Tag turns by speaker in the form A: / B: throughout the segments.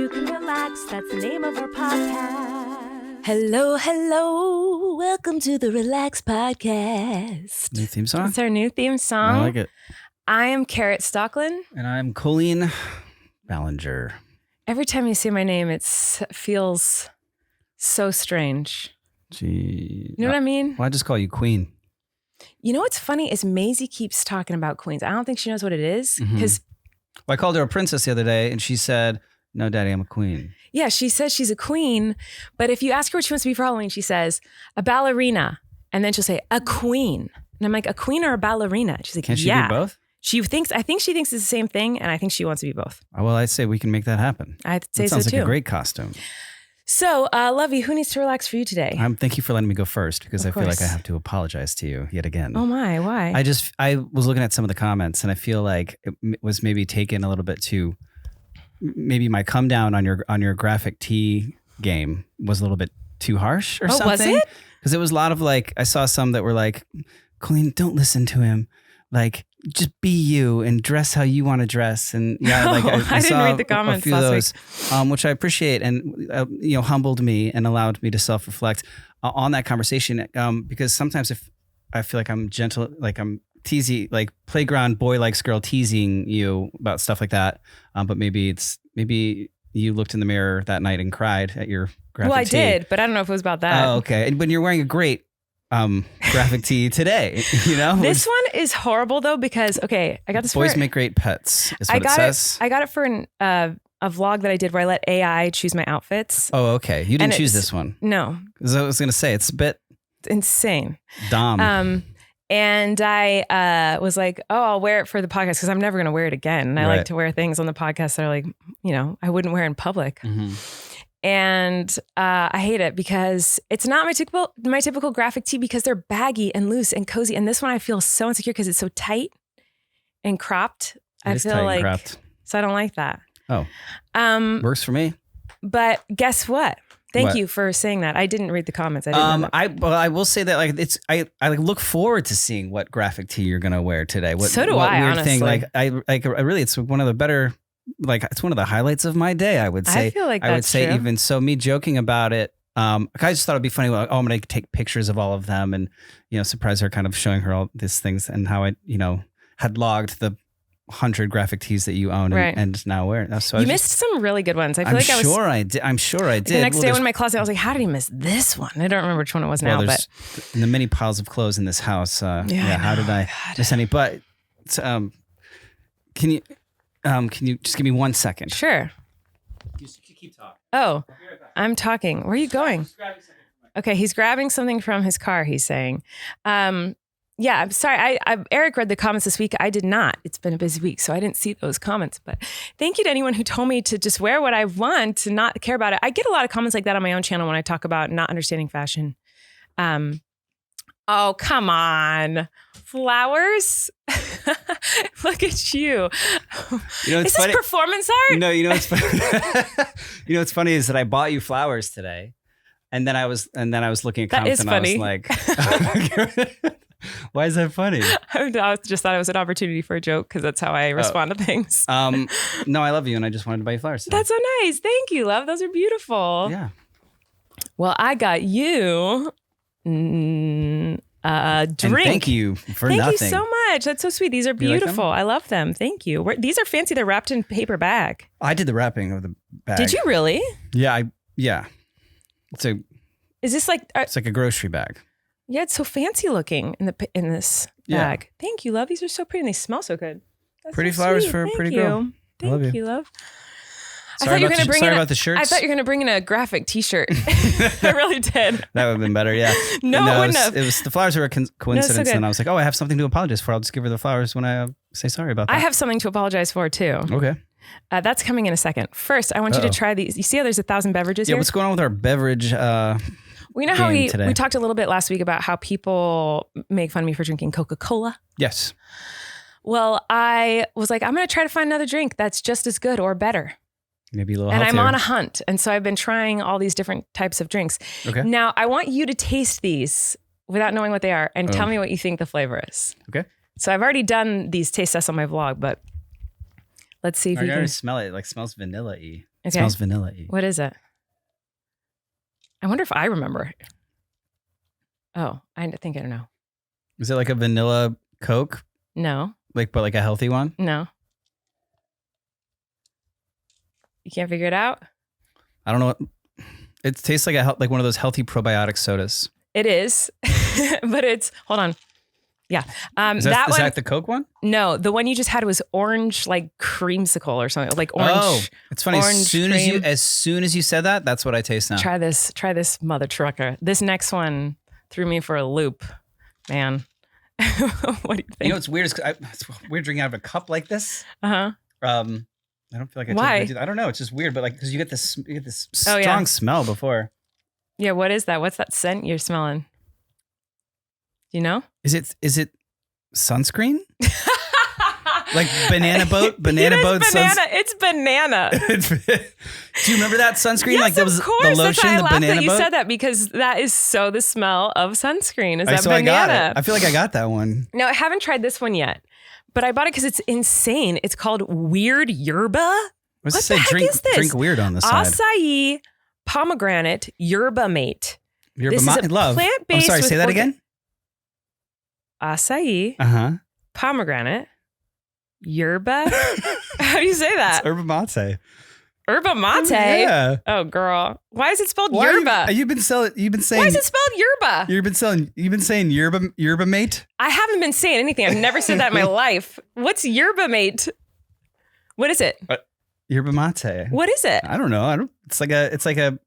A: you can relax. That's the name of our podcast.
B: Hello. Welcome to the Relax Podcast.
C: New theme song?
B: It's our new theme song.
C: I like it.
B: I am Carrot Stocklin.
C: And I'm Colleen Ballinger.
B: Every time you say my name, it feels so strange.
C: Gee.
B: You know what I mean?
C: Well, I just call you Queen.
B: You know what's funny is Maisie keeps talking about queens. I don't think she knows what it is. Because
C: Well, I called her a princess the other day and she said, "No, Daddy, I'm a queen."
B: yeah, she says she's a queen. But if you ask her what she wants to be for Halloween, she says a ballerina. And then she'll say a queen. And I'm like, a queen or a ballerina? She's like,
C: Can she
B: yeah.
C: be both?
B: I think she thinks it's the same thing. And I think she wants to be both.
C: Well, I say we can make that happen.
B: I'd say
C: That
B: so
C: sounds
B: too.
C: like a great costume.
B: So, Lovey, who needs to relax for you today?
C: Thank you for letting me go first because
B: Of
C: I feel like
B: course.
C: I have to apologize to you yet again.
B: Oh my, why?
C: I was looking at some of the comments and I feel like it was maybe taken a little bit too, maybe my come down on your graphic tee game was a little bit too harsh or something.
B: Was it?
C: Because it was a lot of like, I saw some that were like, Colleen, don't listen to him. Like, just be you and dress how you want to dress. And yeah, like
B: I didn't
C: saw
B: read the comments
C: a few of
B: last
C: those, which I appreciate and, humbled me and allowed me to self-reflect on that conversation. Because sometimes if I feel like I'm gentle, like I'm teasing, like playground boy likes girl teasing you about stuff like that. But maybe you looked in the mirror that night and cried at your graphic
B: well, I
C: tee.
B: did, but I don't know if it was about that.
C: Oh, okay. And when you're wearing a great graphic tee today,
B: This one is horrible though because I got this.
C: Boys make great pets. Is what it says.
B: I got it for a vlog that I did where I let AI choose my outfits.
C: Oh, okay. You didn't
B: And
C: choose
B: it's-
C: this one.
B: No,
C: Because I was going to say it's a bit
B: it's insane.
C: dumb.
B: And I was like, oh, I'll wear it for the podcast because I'm never going to wear it again. And I
C: Right.
B: like to wear things on the podcast that are like, I wouldn't wear in public. And I hate it because it's not my typical graphic tee because they're baggy and loose and cozy. And this one I feel so insecure because it's so tight and cropped.
C: It
B: I
C: is
B: feel
C: tight and
B: like
C: cropped.
B: so I don't like that.
C: Oh,
B: Works
C: for me.
B: But guess what? Thank
C: What?
B: you for saying that. I didn't read the comments. I didn't know that.
C: I will say that like I look forward to seeing what graphic tee you're gonna wear today.
B: So do
C: what
B: I,
C: weird thing
B: honestly.
C: I really it's one of the better, like it's one of the highlights of my day, I would say.
B: I feel like
C: I would
B: that's
C: say
B: true.
C: even so me joking about it. I just thought it'd be funny. Like, I'm gonna take pictures of all of them and surprise her, kind of showing her all these things and how I had logged the 100 graphic tees that you own
B: Right.
C: and now wear. That's so
B: You missed some really good ones. I feel like I was.
C: I'm sure I did.
B: The next
C: Well,
B: day I
C: there's-
B: went in my closet, I was like, how did he miss this one? I don't remember which one it was now,
C: there's
B: but
C: in the many piles of clothes in this house.
B: I
C: How
B: know.
C: did I miss any? But can you just give me 1 second?
B: sure.
C: You keep talking.
B: Oh, I'm talking. Where are you going? Okay, he's grabbing something from his car, he's saying. Yeah, I'm sorry. Erik read the comments this week. I did not. It's been a busy week, so I didn't see those comments. But thank you to anyone who told me to just wear what I want, to not care about it. I get a lot of comments like that on my own channel when I talk about not understanding fashion. Oh, come on. Flowers? Look at you.
C: It's
B: Is
C: funny.
B: this performance art?
C: No, what's funny? What's funny is that I bought you flowers today, and then I was looking at
B: That
C: comments
B: is
C: and
B: funny.
C: I was like, why is that funny?
B: I just thought it was an opportunity for a joke because that's how I respond to things.
C: No, I love you, and I just wanted to buy you flowers today.
B: That's so nice. Thank you, love. Those are beautiful.
C: Yeah.
B: Well, I got you a drink.
C: And thank you for
B: Thank
C: nothing.
B: you so much. That's so sweet. These are
C: You like them?
B: beautiful. I love them. Thank you. These are fancy. They're wrapped in paper bag.
C: I did the wrapping of the bag.
B: Did you really?
C: Yeah, It's
B: Is this like?
C: like a grocery bag.
B: Yeah, it's so fancy looking in this
C: Yeah.
B: bag. Thank you, love. These are so pretty and they smell so good. That's
C: Pretty
B: so
C: flowers
B: sweet.
C: for a
B: Thank
C: pretty
B: you.
C: girl. I love
B: Thank
C: you.
B: you, love.
C: Sorry about the shirts.
B: I thought you were going to bring in a graphic T-shirt. I really did.
C: That would have been better, yeah.
B: No,
C: And
B: it
C: it
B: wouldn't
C: was,
B: have.
C: It was the flowers were a coincidence,
B: good.
C: and I was like, oh, I have something to apologize for. I'll just give her the flowers when I say sorry about that.
B: I have something to apologize for too.
C: Okay.
B: That's coming in a second. First, I want you to try these. You see how there's 1,000 beverages
C: Yeah,
B: here?
C: what's going on with our beverage?
B: We know how
C: game today?
B: we talked a little bit last week about how people make fun of me for drinking Coca-Cola.
C: Yes.
B: Well, I was like, I'm going to try to find another drink that's just as good or better.
C: Maybe a little
B: And
C: healthier.
B: I'm on a hunt. And so I've been trying all these different types of drinks.
C: Okay.
B: Now, I want you to taste these without knowing what they are and tell me what you think the flavor is.
C: Okay.
B: So I've already done these taste tests on my vlog, but Let's see if
C: I
B: we
C: already
B: can.
C: smell it. It like smells vanilla-y.
B: Okay.
C: It smells vanilla-y.
B: What is it? I wonder if I remember. Oh, I think I don't know.
C: Is it like a vanilla Coke?
B: No,
C: But like a healthy one?
B: no. You can't figure it out?
C: I don't know. It tastes like like one of those healthy probiotic sodas.
B: It is, but it's, hold on. Yeah.
C: Is
B: that one,
C: that the Coke one?
B: no, the one you just had was orange, like creamsicle or something, like orange.
C: Oh, it's funny.
B: orange
C: As soon as you said that, that's what I taste now.
B: Try this mother trucker. This next one threw me for a loop, man. What do you think?
C: You know what's weird? It's weird drinking out of a cup like this.
B: Uh-huh.
C: I don't feel like I
B: Why?
C: typically do that. I don't know. It's just weird, but like because you get this
B: Oh,
C: strong
B: yeah.
C: smell before.
B: Yeah, what is that? What's that scent you're smelling? Do you know?
C: Is it sunscreen? Like banana boat? Banana boat
B: banana. It's banana.
C: Do you remember that sunscreen?
B: Yes,
C: like that was
B: of course.
C: the lotion,
B: That's why I
C: the
B: laughed
C: banana
B: that you
C: boat?
B: said that because that is so the smell of sunscreen. Is that
C: So
B: banana?
C: I got it. I feel like I got that one.
B: No, I haven't tried this one yet, but I bought it because it's insane. It's called Weird Yerba.
C: Let's
B: What
C: say
B: the heck
C: drink
B: is this?
C: drink weird on the side.
B: Acai, pomegranate, yerba mate.
C: Yerba
B: This is a
C: love. I'm
B: plant-based
C: sorry,
B: with
C: say that again?
B: Acai,
C: Uh-huh.
B: pomegranate, yerba. How do you say that?
C: Yerba mate.
B: Yerba mate.
C: Yeah.
B: Oh, girl. Why is it spelled
C: Why
B: yerba?
C: you've been saying
B: Why is it spelled yerba?
C: you've been saying yerba mate?
B: I haven't been saying anything. I've never said that in my life. What's yerba mate? What is it?
C: Yerba mate.
B: What is it?
C: I don't know. It's like a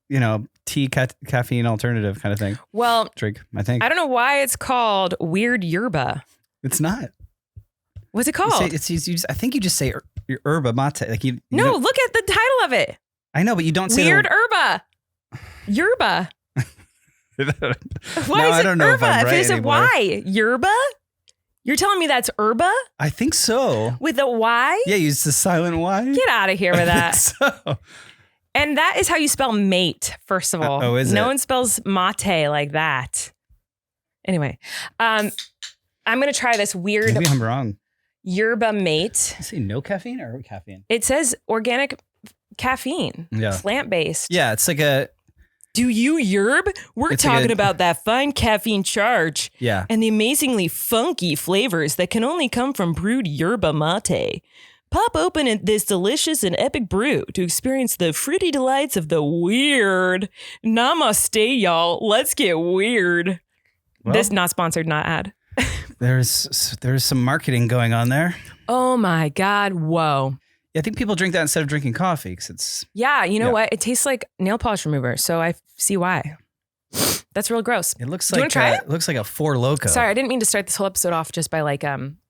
C: tea caffeine alternative kind of thing.
B: Well,
C: Drink, I think.
B: I don't know why it's called Weird Yerba.
C: It's not.
B: What's it
C: You
B: called?
C: say, I think you just say yerba mate. Like you
B: No,
C: don't-
B: look at the title of it.
C: I know, but you don't say
B: Weird Yerba. Yerba.
C: the,
B: Why
C: Now
B: is
C: I
B: it
C: don't know
B: Yerba?
C: if I'm right
B: there's a
C: anymore.
B: Y. Yerba? You're telling me that's Yerba
C: I think so.
B: with a Y?
C: Yeah, use the silent Y.
B: Get out of here with
C: I think
B: that.
C: so.
B: And that is how you spell mate, first of all.
C: is
B: No
C: it?
B: one spells mate like that. Anyway, I'm going to try this weird
C: Maybe I'm wrong.
B: yerba mate.
C: You say no caffeine or caffeine?
B: It says organic caffeine,
C: Yeah.
B: plant-based.
C: Yeah, it's like a
B: Do you yerb? We're
C: It's like
B: talking
C: a-
B: about that fine caffeine charge
C: yeah.
B: and the amazingly funky flavors that can only come from brewed yerba mate. Pop open this delicious and epic brew to experience the fruity delights of the weird. Namaste, y'all. Let's get weird.
C: Well,
B: This not sponsored, not ad.
C: there's some marketing going on there.
B: Oh my God. Whoa.
C: Yeah, I think people drink that instead of drinking coffee because it's
B: Yeah, you know
C: Yeah.
B: what? It tastes like nail polish remover, so I see why. That's real gross.
C: it looks
B: Do you
C: like
B: wanna try it?
C: looks like a Four Loko.
B: Sorry, I didn't mean to start this whole episode off just by like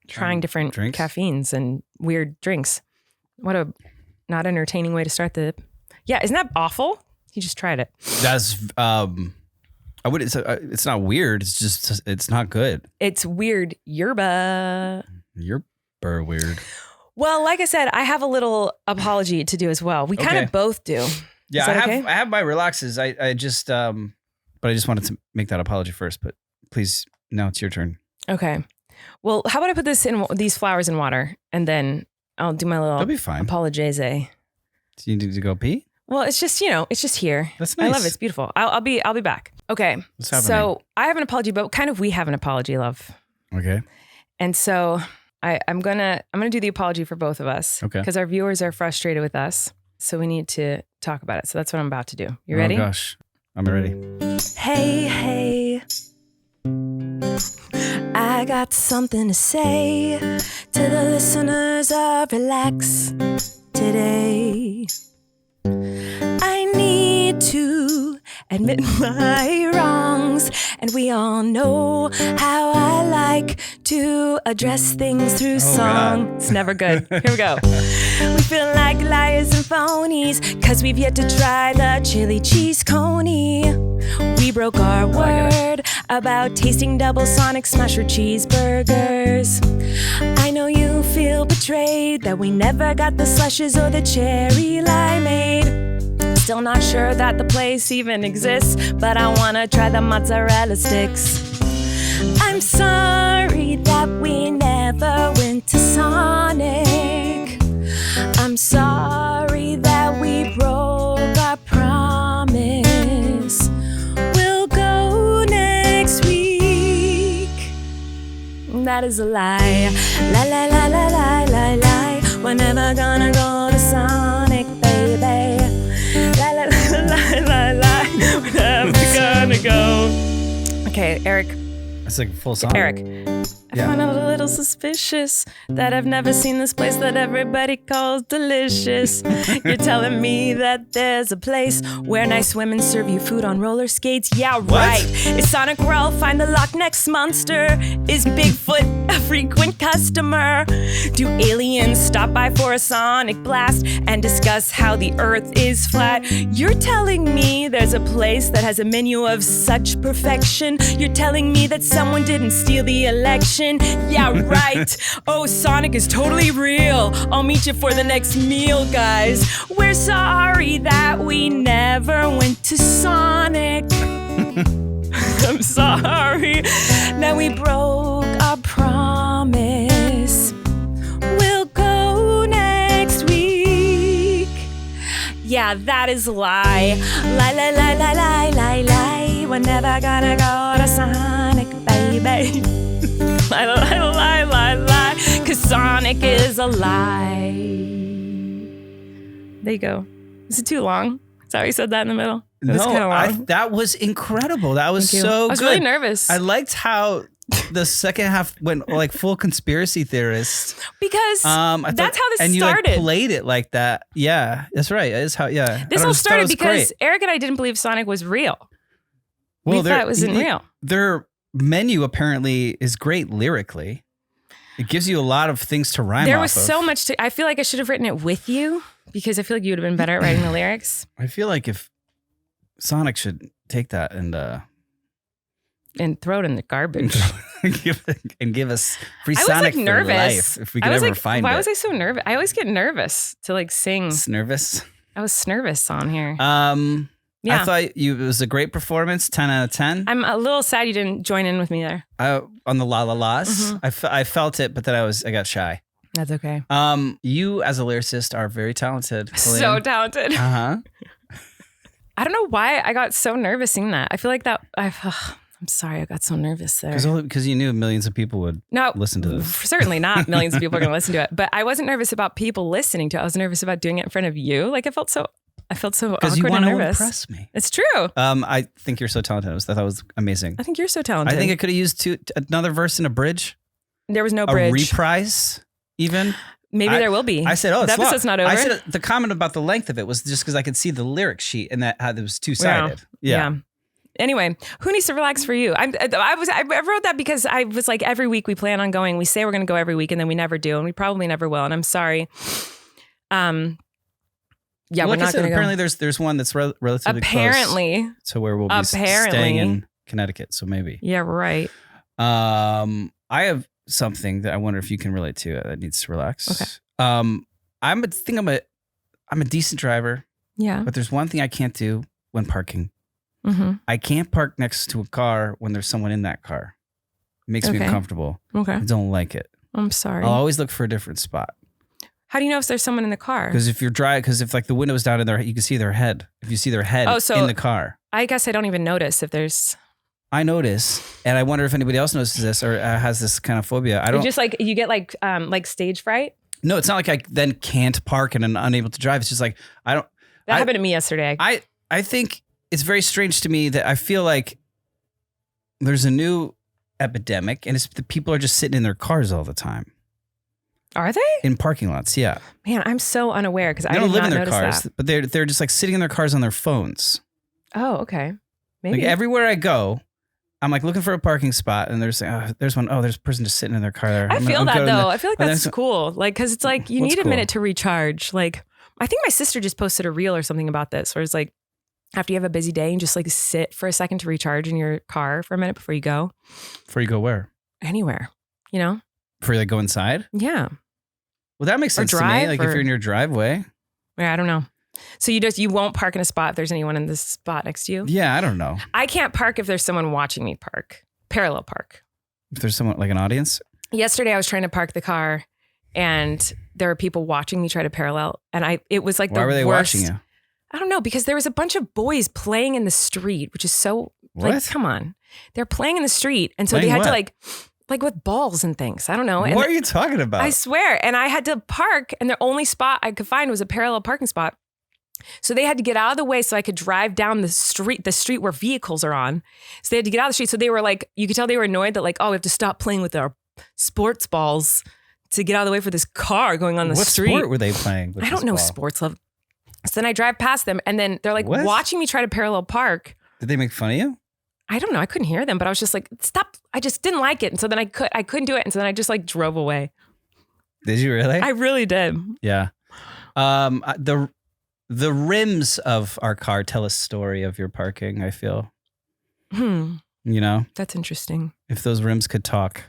B: trying different
C: drinks?
B: caffeines and weird drinks. What a not entertaining way to start the. Yeah, isn't that awful? He just tried it.
C: That's I would. It's not weird. It's just it's not good.
B: It's weird yerba.
C: You're burr weird.
B: Well, like I said, I have a little apology to do as well. We kind
C: Okay.
B: of both do.
C: Yeah,
B: Is that
C: I have
B: okay?
C: I have my relaxes. I just but I just wanted to make that apology first. But please, now it's your turn.
B: Okay. Well, how about I put these flowers in water and then I'll do my little
C: That'll be fine.
B: apologize.
C: Do you need to go pee?
B: Well, it's just, it's just here.
C: That's nice.
B: I love it. It's beautiful. I'll be back. Okay.
C: What's happening?
B: So I have an apology, but kind of we have an apology, love.
C: Okay.
B: And so I'm gonna do the apology for both of us.
C: Okay.
B: Because our viewers are frustrated with us. So we need to talk about it. So that's what I'm about to do. You ready?
C: Oh gosh, I'm ready.
B: Hey. I got something to say to the listeners of Relax today. I need to admit my wrongs, and we all know how I like to address things through song.
C: God.
B: It's never good. Here we go. We feel like liars and phonies, cause we've yet to try the chili cheese coney. We broke our word about tasting double Sonic Smasher cheeseburgers. I know you feel betrayed that we never got the slushes or the cherry limeade. Still not sure that the place even exists, but I wanna try the mozzarella sticks. I'm sorry that we never went to Sonic. I'm sorry that we broke our promise. We'll go next week. That is a lie. La la la la la la la. We're never gonna go to Sonic, baby. La la la la la la. We're never gonna go. Okay, Eric.
C: It's like a full song.
B: Eric. I find it a little suspicious that I've never seen this place that everybody calls delicious. You're telling me that there's a place where nice women serve you food on roller skates? Yeah, right. Is Sonic World find the Loch Ness Monster? Is Bigfoot a frequent customer? Do aliens stop by for a sonic blast and discuss how the earth is flat? You're telling me there's a place that has a menu of such perfection? You're telling me that someone didn't steal the election? Yeah, right. Oh, Sonic is totally real. I'll meet you for the next meal, guys. We're sorry that we never went to Sonic. I'm sorry that we broke our promise. We'll go next week. Yeah, that is a lie. Lie, lie, lie, lie, lie, lie, lie. We're never gonna go to Sonic, baby. Lie, lie, lie, lie, lie. 'Cause Sonic is a lie. There you go. Is it too long? Is that why you said that in the middle? It was kinda long.
C: That was incredible. That was so good.
B: I was really nervous.
C: I liked how the second half went like full conspiracy theorist.
B: Because that's how this
C: and you
B: started.
C: like played it like that. Yeah, that's right. It's how. Yeah,
B: This all started because Eric and I didn't believe Sonic was real. We thought it wasn't real.
C: Their menu apparently is great lyrically. It gives you a lot of things to rhyme.
B: There was so much to. I feel like I should have written it with you because I feel like you would have been better at writing the lyrics.
C: I feel like if Sonic should take that and
B: throw it in the garbage
C: and give us free
B: I was
C: Sonic
B: like nervous.
C: for life if we could ever find it.
B: Why was I so nervous? I always get nervous to like sing.
C: Nervous?
B: I was nervous on here.
C: Yeah. I thought it was a great performance, 10 out of 10.
B: I'm a little sad you didn't join in with me there.
C: On the La La Las.
B: Mm-hmm.
C: I felt it, but then I got shy.
B: That's okay.
C: You as a lyricist are very talented, Colleen.
B: So talented.
C: Uh-huh.
B: I don't know why I got so nervous singing that. I feel like that, I'm sorry I got so nervous there.
C: Because you knew millions of people would listen to this.
B: Certainly not millions of people are going to listen to it. But I wasn't nervous about people listening to it. I was nervous about doing it in front of you. Like I felt so awkward and nervous.
C: Because you want to impress me.
B: It's true.
C: I think you're so talented. I thought that was amazing.
B: I think you're so talented.
C: I think I could have used another verse in a bridge.
B: There was no bridge.
C: A reprise, even.
B: Maybe there will be.
C: I said, oh, it's
B: the episode's not over.
C: I said the comment about the length of it was just because I could see the lyric sheet and that how it was two-sided. Yeah.
B: Anyway, who needs to relax for you? I wrote that because I was like, every week we plan on going. We say we're going to go every week and then we never do. And we probably never will. And I'm sorry. Yeah,
C: well,
B: we're not going to go.
C: Apparently there's one that's relatively close to where we'll be staying in Connecticut. So maybe.
B: Yeah, right.
C: I have something that I wonder if you can relate to that needs to relax.
B: Okay.
C: I'm a decent driver.
B: Yeah.
C: But there's one thing I can't do when parking.
B: Mm-hmm.
C: I can't park next to a car when there's someone in that car. It makes me uncomfortable.
B: Okay.
C: I don't like it.
B: I'm sorry.
C: I'll always look for a different spot.
B: How do you know if there's someone in the car?
C: Because if like the window's down in there, you can see their head. If you see their head in the car.
B: I guess I don't even notice if there's.
C: I notice, and I wonder if anybody else notices this or has this kind of phobia. I don't.
B: Just like you get like stage fright.
C: No, it's not like I then can't park and I'm unable to drive. It's just like I don't.
B: That happened to me yesterday.
C: I think it's very strange to me that I feel like there's a new epidemic, and it's the people are just sitting in their cars all the time.
B: Are they?
C: In parking lots, yeah.
B: Man, I'm so unaware because I
C: don't live in their
B: notice
C: cars,
B: that.
C: but they're just like sitting in their cars on their phones.
B: Oh, okay. Maybe.
C: Like everywhere I go, I'm like looking for a parking spot, and there's there's one. Oh, there's a person just sitting in their car there.
B: I feel that though. I feel like that's cool. Like, because it's like you need a minute to recharge. Like, I think my sister just posted a reel or something about this, where it's like after you have a busy day and just like sit for a second to recharge in your car for a minute before you go.
C: Before you go where?
B: Anywhere, you know.
C: Before you like go inside?
B: Yeah.
C: Well, that makes sense to me. Like if you're in your driveway.
B: Yeah, I don't know. So you won't park in a spot if there's anyone in this spot next to you?
C: Yeah, I don't know.
B: I can't park if there's someone watching me park. Parallel park.
C: If there's someone like an audience?
B: Yesterday I was trying to park the car and there were people watching me try to parallel. And it was like
C: Why were they
B: worst.
C: watching you?
B: I don't know, because there was a bunch of boys playing in the street, which is so
C: What?
B: like, come on. They're playing in the street. And so
C: Playing
B: they had
C: what?
B: to like with balls and things. I don't know. And
C: What are you talking about?
B: I swear. And I had to park, and the only spot I could find was a parallel parking spot. So they had to get out of the way so I could drive down the street where vehicles are on. So they had to get out of the street. So they were like, you could tell they were annoyed that like, oh, we have to stop playing with our sports balls to get out of the way for this car going on the street.
C: What sport were they playing? With
B: I don't
C: this
B: know
C: ball?
B: sports love. So then I drive past them, and then they're like
C: What?
B: watching me try to parallel park.
C: Did they make fun of you?
B: I don't know. I couldn't hear them, but I was just like, stop. I just didn't like it. And so then I couldn't do it. And so then I just like drove away.
C: Did you really?
B: I really did.
C: Yeah. The rims of our car tell a story of your parking, I feel. You know,
B: That's interesting.
C: if those rims could talk,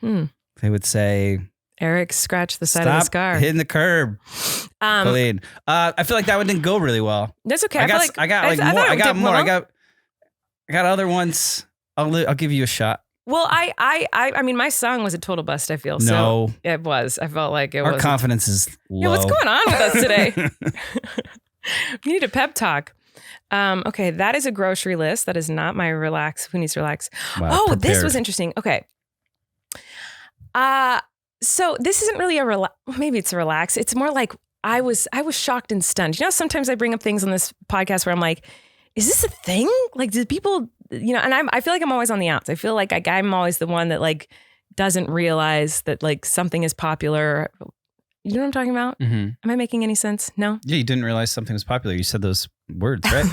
C: they would say,
B: Erik scratched the side of his
C: stop
B: car.
C: hitting the curb. Colleen. I feel like that one didn't go really well.
B: That's okay.
C: I got
B: thought
C: more.
B: it
C: I got
B: did
C: more.
B: well.
C: I got other ones. I'll give you a shot.
B: Well, I mean, my song was a total bust, I feel.
C: No.
B: So it was. I felt like it was.
C: Our confidence is low.
B: Yeah, what's going on with us today? We need a pep talk. Okay, that is a grocery list. That is not my relax. Who needs to relax?
C: Wow,
B: This
C: prepared.
B: was interesting. Okay. So this isn't really maybe it's a relax. It's more like I was shocked and stunned. You know, sometimes I bring up things on this podcast where I'm like, is this a thing? Like, did people, you know, and I feel like I'm always on the outs. I feel like I'm always the one that like doesn't realize that like something is popular. You know what I'm talking about?
C: Mm-hmm.
B: Am I making any sense? No?
C: Yeah, you didn't realize something was popular. You said those words, right?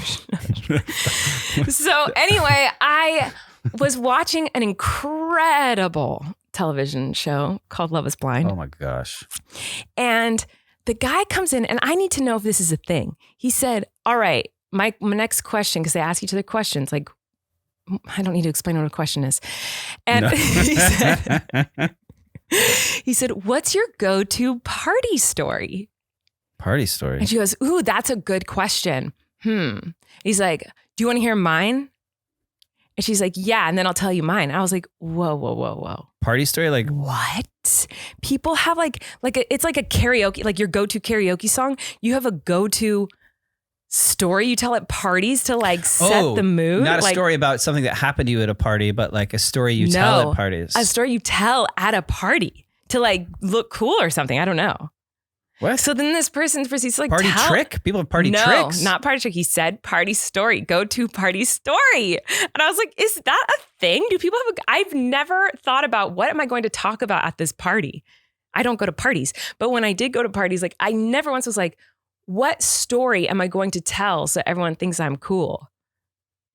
B: So anyway, I was watching an incredible television show called Love is Blind.
C: Oh my gosh.
B: And the guy comes in, and I need to know if this is a thing. He said, all right, my next question, because they ask each other questions, like, I don't need to explain what a question is. And
C: No.
B: he said, what's your go-to party story?
C: Party story.
B: And she goes, ooh, that's a good question. He's like, do you want to hear mine? And she's like, yeah, and then I'll tell you mine. I was like, whoa.
C: Party story? Like,
B: What? People have it's like a karaoke, like your go-to karaoke song. You have a go-to story you tell at parties to like set the mood.
C: Not a
B: like,
C: story about something that happened to you at a party, but like a story you tell at parties.
B: A story you tell at a party to like look cool or something. I don't know.
C: What?
B: So then this person proceeds to like
C: Party
B: tell,
C: trick? People have party tricks?
B: No, not party trick. He said party story, go-to party story. And I was like, is that a thing? Do people have I've never thought about what am I going to talk about at this party? I don't go to parties. But when I did go to parties, like I never once was like, what story am I going to tell so everyone thinks I'm cool?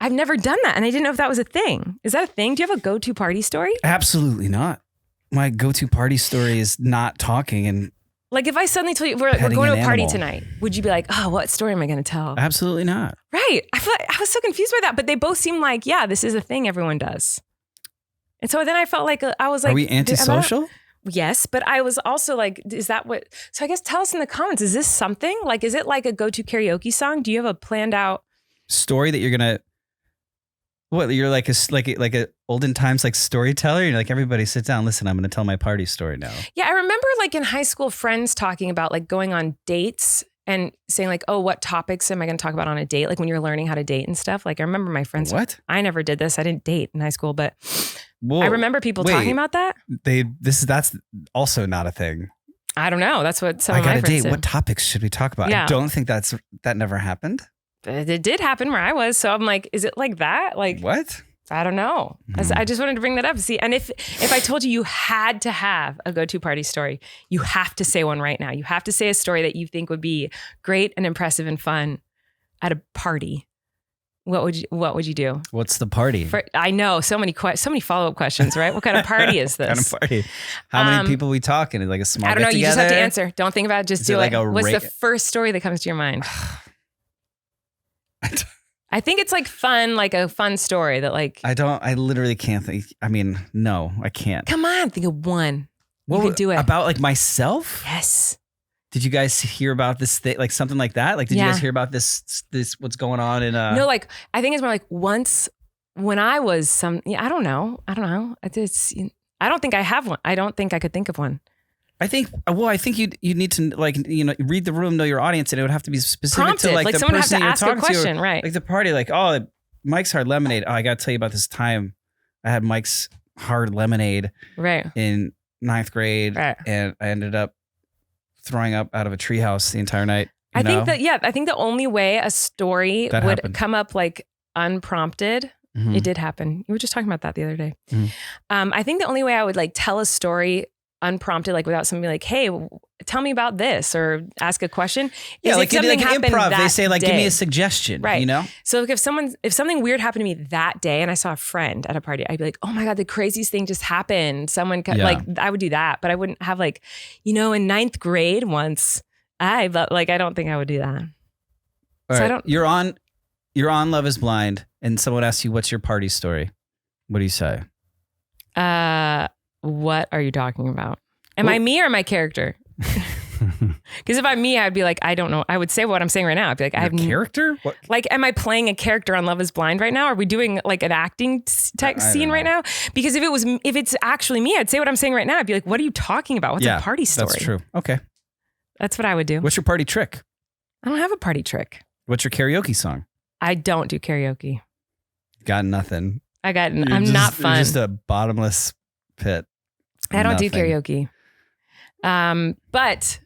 B: I've never done that. And I didn't know if that was a thing. Is that a thing? Do you have a go-to party story?
C: Absolutely not. My go-to party story is not talking and
B: Like if I suddenly told you we're going to a party tonight, would you be like, oh, what story am I going to tell?
C: absolutely not.
B: Right. I feel like I was so confused by that, but they both seem like, yeah, this is a thing everyone does. And so then I felt like I was like,
C: Are we antisocial?
B: Yes, but I was also like, is that what? So I guess tell us in the comments, is this something? Like, is it like a go-to karaoke song? Do you have a planned out
C: Story that you're gonna what? You're like a olden times like storyteller. You're like, everybody sit down, listen. I'm gonna tell my party story now.
B: Yeah, I remember like in high school, friends talking about like going on dates and saying like, oh, what topics am I going to talk about on a date? Like when you're learning how to date and stuff. Like I remember my friends.
C: What?
B: I never did this. I didn't date in high school, but
C: Whoa,
B: I remember people talking about that.
C: That's also not a thing.
B: I don't know. That's what some
C: I
B: of
C: got
B: my
C: a
B: friends
C: date.
B: did.
C: What topics should we talk about?
B: Yeah.
C: I don't think that never happened.
B: But it did happen where I was. So I'm like, is it like that? Like,
C: What?
B: I don't know. I just wanted to bring that up. See, and if I told you had to have a go-to party story, you have to say one right now. You have to say a story that you think would be great and impressive and fun at a party. What would you do?
C: What's the party?
B: I know so many follow-up questions, right? What kind of party is this?
C: What kind of party? How many people we talking? Like a small
B: I don't know. You just have to
C: get-together?
B: answer. Don't think about it. Just
C: Is
B: do
C: it like
B: it.
C: a
B: What's
C: ra-
B: the first story that comes to your mind? I think it's like fun, like a fun story that like.
C: I literally can't think. I mean, no, I can't.
B: Come on, think of one. You can do it.
C: About like myself?
B: Yes.
C: Did you guys hear about this thing? Like something like that? Like, did you guys hear about this, what's going on in
B: No, like, I think it's more like once when I was I don't know. I don't think I have one. I don't think I could think of one.
C: I think you need to like, read the room, know your audience, and it would have to be specific
B: Prompted,
C: to like the
B: someone
C: person
B: has to
C: you're
B: ask a
C: talking
B: question,
C: to.
B: right?
C: Like the party, like, oh, Mike's Hard Lemonade. Oh, I got to tell you about this time I had Mike's Hard Lemonade
B: Right.
C: in 9th grade,
B: Right.
C: and I ended up throwing up out of a treehouse the entire night.
B: I think the only way a story
C: That
B: would
C: happened.
B: come up like unprompted,
C: Mhm.
B: it did happen. You were just talking about that the other day.
C: Mhm.
B: I think the only way I would like tell a story unprompted, like without somebody like, hey, tell me about this or ask a question.
C: Yeah,
B: is
C: like
B: if
C: you do
B: something
C: like
B: happened
C: improv. They
B: that
C: say like, give me
B: day.
C: a suggestion.
B: Right.
C: You know?
B: So like if something weird happened to me that day and I saw a friend at a party, I'd be like, oh my God, the craziest thing just happened. Someone like, I would do that, but I wouldn't have like, in 9th grade once I don't think I would do that.
C: All
B: So
C: right.
B: I don't.
C: You're on Love Is Blind, and someone asks you, what's your party story? What do you say?
B: What are you talking about? Am I me or my character? Because if I'm me, I'd be like, I don't know. I would say what I'm saying right now. I'd be like, I have
C: character. What?
B: Like, am I playing a character on Love Is Blind right now? Are we doing like an acting type scene right now? Because if it's actually me, I'd say what I'm saying right now. I'd be like, what are you talking about? What's a party story?
C: That's true. Okay.
B: That's what I would do.
C: What's your party trick?
B: I don't have a party trick.
C: What's your karaoke song?
B: I don't do karaoke.
C: Got nothing.
B: I'm not fun.
C: You're just a bottomless pit.
B: I don't do karaoke. But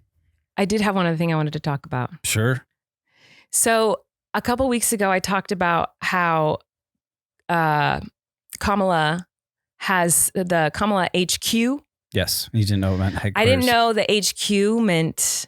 B: I did have one other thing I wanted to talk about.
C: Sure.
B: So a couple weeks ago, I talked about how Kamala has the Kamala HQ.
C: Yes. You didn't know it meant headquarters.
B: I didn't know the HQ meant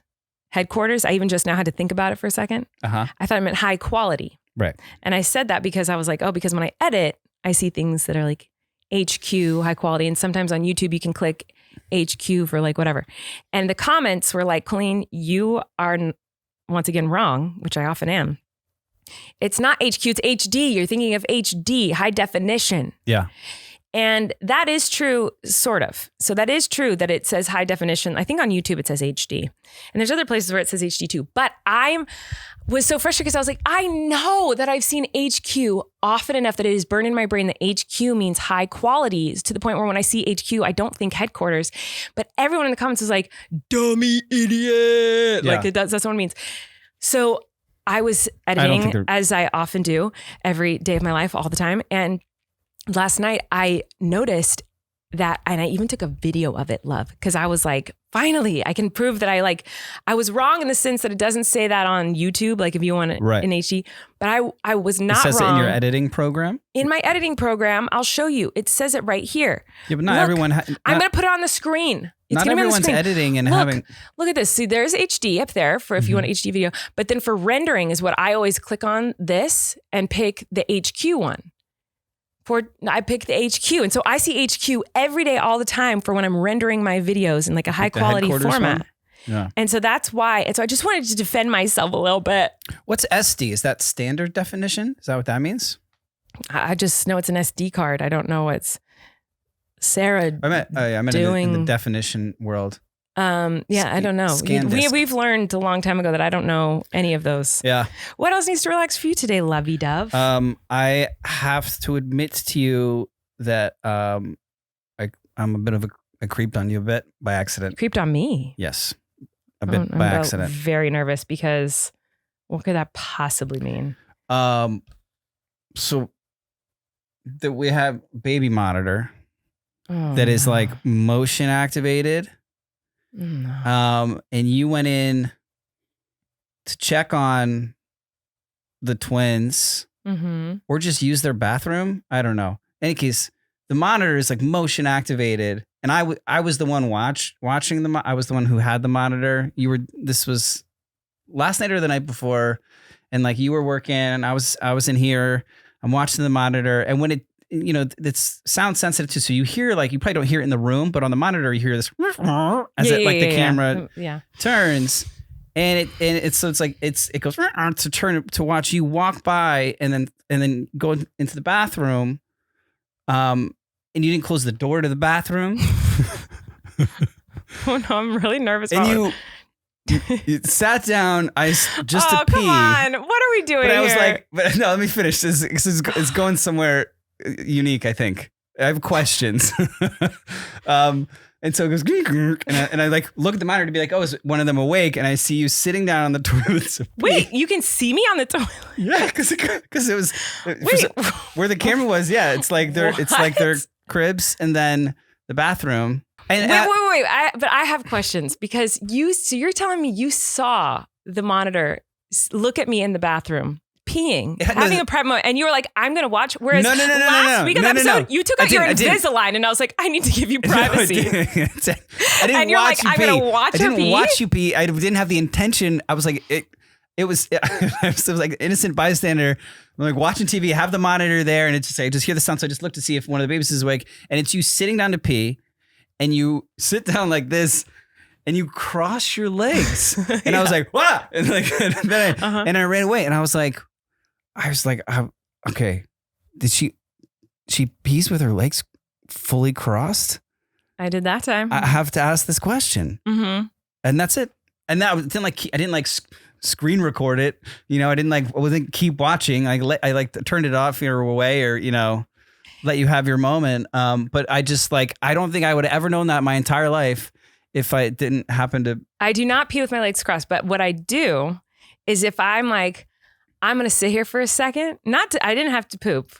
B: headquarters. I even just now had to think about it for a second.
C: Uh-huh.
B: I thought it meant high quality.
C: Right.
B: And I said that because I was like, because when I edit, I see things that are like HQ, high quality. And sometimes on YouTube, you can click HQ for like whatever. And the comments were like, Colleen, you are once again wrong, which I often am. It's not HQ, it's HD. You're thinking of HD, high definition.
C: Yeah.
B: And that is true, sort of. So that is true that it says high definition. I think on YouTube it says HD. And there's other places where it says HD too. But I was so frustrated because I was like, I know that I've seen HQ often enough that it is burned in my brain that HQ means high qualities to the point where when I see HQ, I don't think headquarters. But everyone in the comments was like, dummy idiot.
C: Yeah.
B: Like it does, that's what it means. So I was editing as I often do every day of my life, all the time. And last night I noticed that, and I even took a video of it, love, because I was like, finally, I can prove that I was wrong in the sense that it doesn't say that on YouTube, like if you want it in HD, but I was not wrong.
C: It says it in your editing program?
B: In my editing program, I'll show you. It says it right here.
C: Yeah, but not everyone.
B: I'm going to put it on the screen. It's
C: not
B: gonna be on the
C: everyone's
B: screen.
C: editing and
B: Look at this. See, there's HD up there for if you want HD video. But then for rendering is what I always click on this and pick the HQ one. I pick the HQ. And so I see HQ every day, all the time for when I'm rendering my videos in like a high quality format.
C: One? Yeah.
B: And so that's why. And so I just wanted to defend myself a little bit.
C: What's SD? Is that standard definition? Is that what that means?
B: I just know it's an SD card. I don't know what's Sarah
C: I meant
B: doing
C: in the definition world.
B: I don't know. We've learned a long time ago that I don't know any of those.
C: Yeah.
B: What else needs to relax for you today, lovey dove?
C: I have to admit to you that I'm a bit of I creeped on you a bit by accident.
B: Creeped on me?
C: Yes. A bit by accident.
B: Very nervous because what could that possibly mean?
C: So that we have baby monitor that is like motion activated.
B: No.
C: And you went in to check on the twins or just use their bathroom. I don't know. In any case, the monitor is like motion activated. And I was the one watching them. I was the one who had the monitor. This was last night or the night before. And like you were working and I was in here, I'm watching the monitor. And when it's sound sensitive too. So you hear you probably don't hear it in the room, but on the monitor you hear this as the camera turns, and it goes to turn to watch you walk by and then go into the bathroom, and you didn't close the door to the bathroom.
B: Oh no, I'm really nervous.
C: And you sat down. To pee.
B: Come on, what are we doing?
C: But I was
B: here?
C: like, but no, let me finish. It's going somewhere unique, I think. I have questions. And so it goes, and I like look at the monitor to be like, oh, is one of them awake? And I see you sitting down on the toilet.
B: Wait, you can see me on the toilet?
C: Yeah, because it was where the camera was. Yeah, it's like their cribs and then the bathroom. And
B: wait. But I have questions because you're telling me you saw the monitor look at me in the bathroom peeing, having a private moment, and you were like, I'm going to watch. Whereas last week of the episode, you took out your Invisalign, and I was like, I need to give you privacy.
C: I didn't
B: and you're like, I'm going to watch her pee. I didn't watch you pee. I didn't have the intention. I was like, it was like innocent bystander. I'm like watching TV, have the monitor there, and it's just I just hear the sound. So I just look to see if one of the babies is awake, and it's you sitting down to pee, and you sit down like this. And you cross your legs, and I was like, "What?" And I ran away, and I was like, "Okay, did she pees with her legs fully crossed?" I did that time.
C: I have to ask this question, and that's it. And that I didn't screen record it. I wasn't keep watching. I turned it off or away, or let you have your moment. But I just I don't think I would have ever known that in my entire life. If I didn't happen to...
B: I do not pee with my legs crossed, but what I do is if I'm like, I'm going to sit here for a second, I didn't have to poop.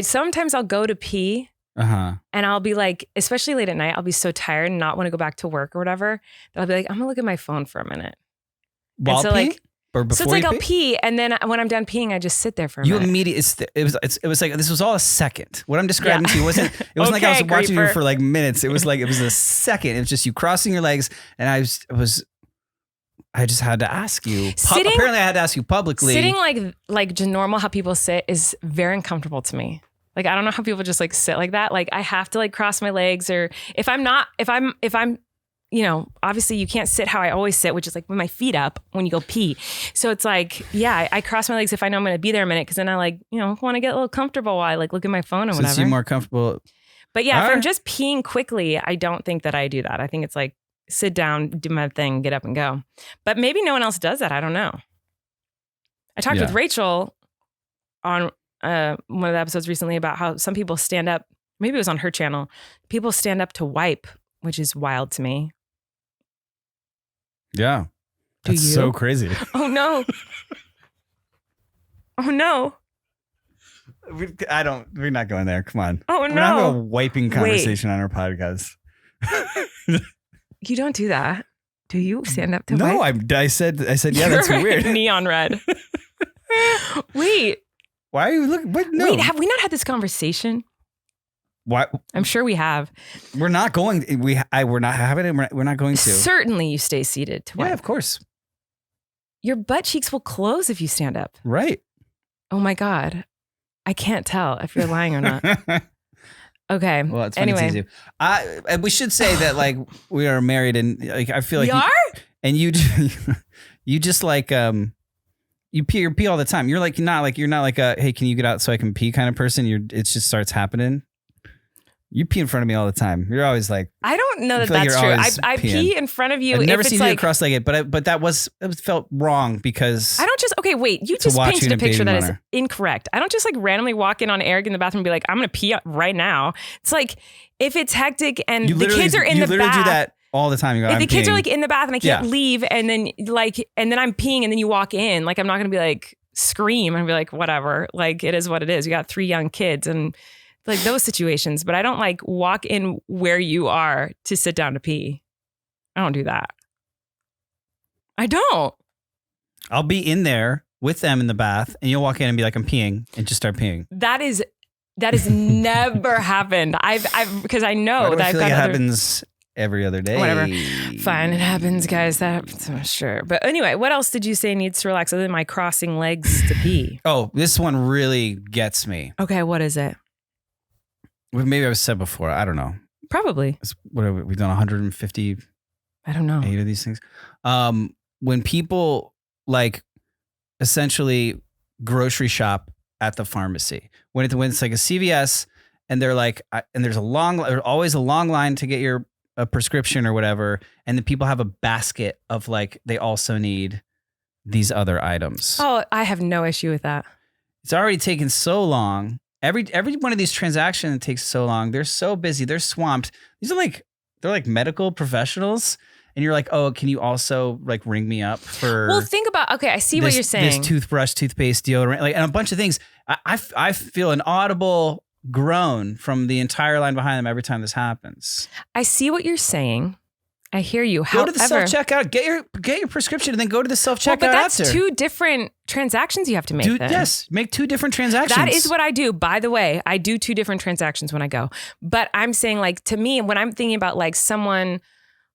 B: Sometimes I'll go to pee and I'll be like, especially late at night, I'll be so tired and not want to go back to work or whatever, that I'll be like, I'm going to look at my phone for a minute.
C: While pee? Or before
B: so it's like
C: you
B: I'll pee, and then when I'm done peeing, I just sit there for a minute.
C: It was like this was all a second. What I'm describing to you wasn't like I was watching you for like minutes. It was like it was a second. It was just you crossing your legs, and I just had to ask you. Apparently, I had to ask you publicly.
B: Sitting like just normal how people sit is very uncomfortable to me. Like I don't know how people just like sit like that. Like I have to like cross my legs, or if I'm obviously you can't sit how I always sit, which is like with my feet up when you go pee. So it's like, yeah, I cross my legs if I know I'm going to be there a minute, because then I want to get a little comfortable while I like look at my phone or whatever.
C: So you're more comfortable.
B: But yeah, if I'm just peeing quickly, I don't think that I do that. I think it's like sit down, do my thing, get up and go. But maybe no one else does that. I don't know. I talked with Rachel on one of the episodes recently about how some people stand up. Maybe it was on her channel. People stand up to wipe, which is wild to me.
C: Yeah. That's so crazy.
B: Oh no. Oh no.
C: We're not going there. Come on.
B: Oh no.
C: We're not having a wiping conversation on our podcast.
B: You don't do that. Do you stand up to
C: wipe?
B: No,
C: I said, yeah, that's weird.
B: Neon red. Wait.
C: Why are you looking? No.
B: Wait, have we not had this conversation?
C: What?
B: I'm sure we have.
C: We're not going. We're not having it. We're not going to.
B: Certainly, you stay seated to wipe.
C: Yeah, of course.
B: Your butt cheeks will close if you stand up.
C: Right.
B: Oh my God, I can't tell if you're lying or not. Okay.
C: Well, it's funny. Anyway, it's easy. We should say that like we are married, and like I feel like
B: we are.
C: And you just like you pee all the time. You're not like a hey, can you get out so I can pee kind of person. It just starts happening. You pee in front of me all the time. You're always like,
B: I don't know that that's true. I pee in front of you.
C: I've never
B: if
C: seen
B: it's
C: you
B: like,
C: cross-legged, but it felt wrong because
B: I don't just wait. You just painted a picture that is incorrect. I don't just like randomly walk in on Erik in the bathroom and be like, I'm gonna pee right now. It's like if it's hectic and the kids are in the bath. You literally do that
C: all the time. You go,
B: if the kids are like in the bath and I can't leave, and then I'm peeing and then you walk in, like I'm not gonna be like scream and be like whatever. Like it is what it is. You got 3 young kids and. Like those situations, but I don't like walk in where you are to sit down to pee. I don't do that. I don't.
C: I'll be in there with them in the bath and you'll walk in and be like, I'm peeing and just start peeing.
B: That has never happened. Because I know that I've got
C: it happens every other day.
B: Whatever. Fine. It happens, guys. That happens. Sure. But anyway, what else did you say needs to relax other than my crossing legs to pee?
C: Oh, this one really gets me.
B: Okay. What is it?
C: Maybe I've said before. I don't know.
B: Probably.
C: What have we've done 150.
B: I don't know.
C: 8 of these things. When people like essentially grocery shop at the pharmacy, when it's like a CVS and they're like, and there's always a long line to get a prescription or whatever. And then people have a basket of like, they also need these other items.
B: Oh, I have no issue with that.
C: It's already taken so long. Every one of these transactions takes so long. They're so busy. They're swamped. These are like medical professionals. And you're like, oh, can you also like ring me up for?
B: Well, think about, okay, I see what you're saying.
C: This toothbrush, toothpaste, deodorant, like, and a bunch of things. I feel an audible groan from the entire line behind them every time this happens.
B: I see what you're saying. I hear you.
C: Go to the self-checkout, get your prescription, and then go to the self-checkout
B: but that's
C: after.
B: 2 different transactions you have to make.
C: Yes, make 2 different transactions.
B: That is what I do. By the way, I do 2 different transactions when I go. But I'm saying, like, to me, when I'm thinking about like someone,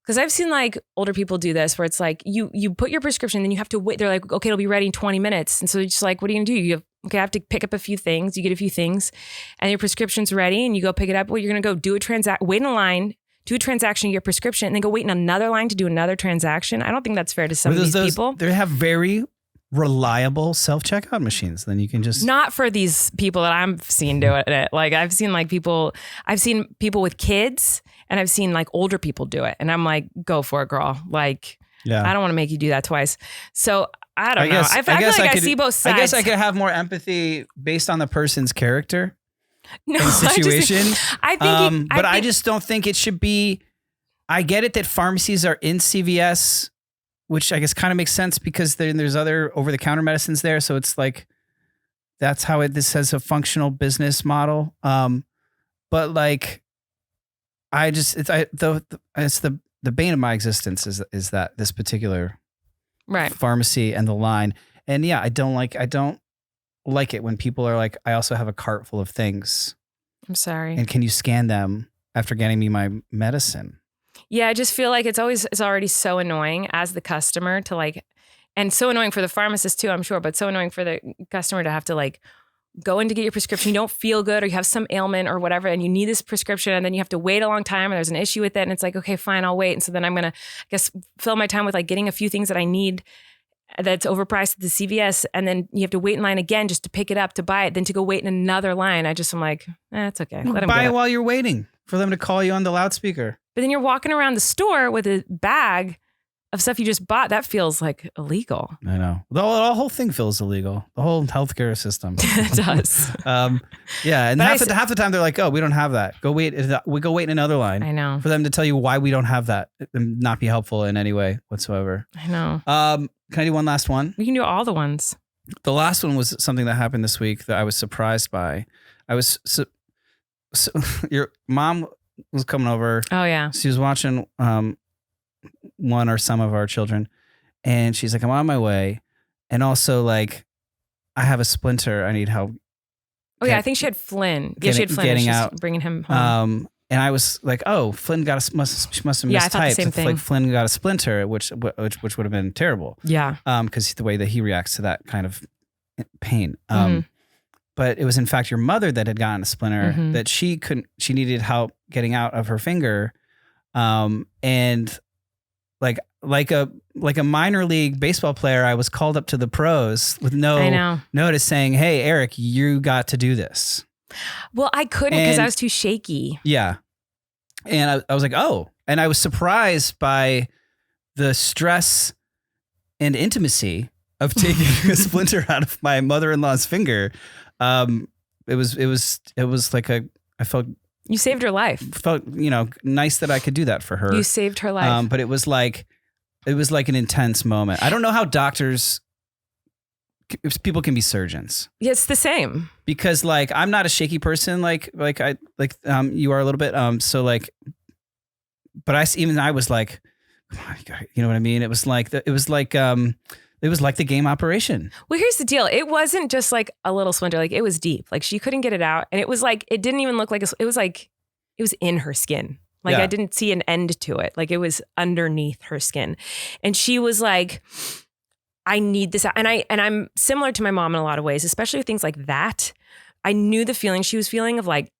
B: because I've seen like older people do this where it's like you put your prescription, then you have to wait. They're like, okay, it'll be ready in 20 minutes. And so you're just like, what are you gonna do? I have to pick up a few things. You get a few things and your prescription's ready and you go pick it up. Well, you're gonna go do wait in a line, do a transaction, your prescription, and then go wait in another line to do another transaction. I don't think that's fair to some of these people.
C: They have very reliable self-checkout machines. Then you can just...
B: Not for these people that I'm seeing do it. Like I've seen people with kids and I've seen like older people do it. And I'm like, go for it, girl. Like, I don't want to make you do that twice. So I don't know. I feel like I see both sides.
C: I guess I could have more empathy based on the person's character.
B: No,
C: situation.
B: I
C: just don't think it should be. I get it that pharmacies are in CVS, which I guess kind of makes sense because there's other over-the-counter medicines there. So it's like that's how this has a functional business model. But like, it's the bane of my existence is that this particular pharmacy and the line. And yeah, I don't like it when people are like, I also have a cart full of things.
B: I'm sorry.
C: And can you scan them after getting me my medicine?
B: Yeah, I just feel like it's already so annoying as the customer to like, and so annoying for the pharmacist too, I'm sure, but so annoying for the customer to have to like go in to get your prescription. You don't feel good or you have some ailment or whatever and you need this prescription and then you have to wait a long time and there's an issue with it and it's like, okay, fine, I'll wait. And so then I'm going to, I guess, fill my time with like getting a few things that I need that's overpriced at the CVS, and then you have to wait in line again just to pick it up, to buy it, then to go wait in another line. I'm like, it's okay. Let them
C: buy it while you're waiting for them to call you on the loudspeaker.
B: But then you're walking around the store with a bag of stuff you just bought. That feels like illegal.
C: I know. The whole thing feels illegal. The whole healthcare system.
B: It does.
C: Yeah. And half the time they're like, oh, we don't have that. We go wait in another line.
B: I know.
C: For them to tell you why we don't have that and not be helpful in any way whatsoever.
B: I know.
C: Can I do one last one?
B: We can do all the ones.
C: The last one was something that happened this week that I was surprised by. Your mom was coming over.
B: Oh, yeah.
C: She was watching one or some of our children. And she's like, I'm on my way. And also like, I have a splinter. I need help.
B: Oh, yeah. I think she had Flynn. Yeah, she had Flynn.
C: Getting
B: she's
C: out.
B: Bringing him home.
C: And I was like, oh, Flynn must have mistyped.
B: Yeah, I thought the same thing.
C: Like Flynn got a splinter, which would have been terrible.
B: Yeah.
C: Because the way that he reacts to that kind of pain. But it was in fact your mother that had gotten a splinter that she needed help getting out of her finger. And like a minor league baseball player, I was called up to the pros with no notice saying, hey, Erik, you got to do this.
B: Well, I couldn't because I was too shaky.
C: Yeah. And I was like, oh. And I was surprised by the stress and intimacy of taking a splinter out of my mother-in-law's finger. It was like I felt...
B: You saved her life.
C: Felt, nice that I could do that for her.
B: You saved her life.
C: But it was like an intense moment. I don't know how people can be surgeons.
B: Yeah, it's the same.
C: Because like I'm not a shaky person like you are a little bit. But I was like, come on, you know what I mean? It was like the game Operation.
B: Well, here's the deal. It wasn't just like a little splinter. Like it was deep. Like she couldn't get it out, and it was like it didn't even look like it was like it was in her skin. Like I didn't see an end to it. Like it was underneath her skin, and she was like, I need this out. And I'm similar to my mom in a lot of ways, especially with things like that. I knew the feeling she was feeling of like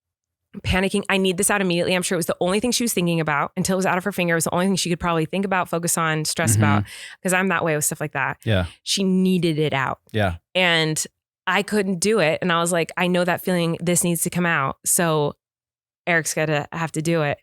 B: panicking. I need this out immediately. I'm sure it was the only thing she was thinking about until it was out of her finger. It was the only thing she could probably think about, focus on, stress about, because I'm that way with stuff like that.
C: Yeah.
B: She needed it out.
C: Yeah.
B: And I couldn't do it. And I was like, I know that feeling. This needs to come out. So Erik's got to have to do it.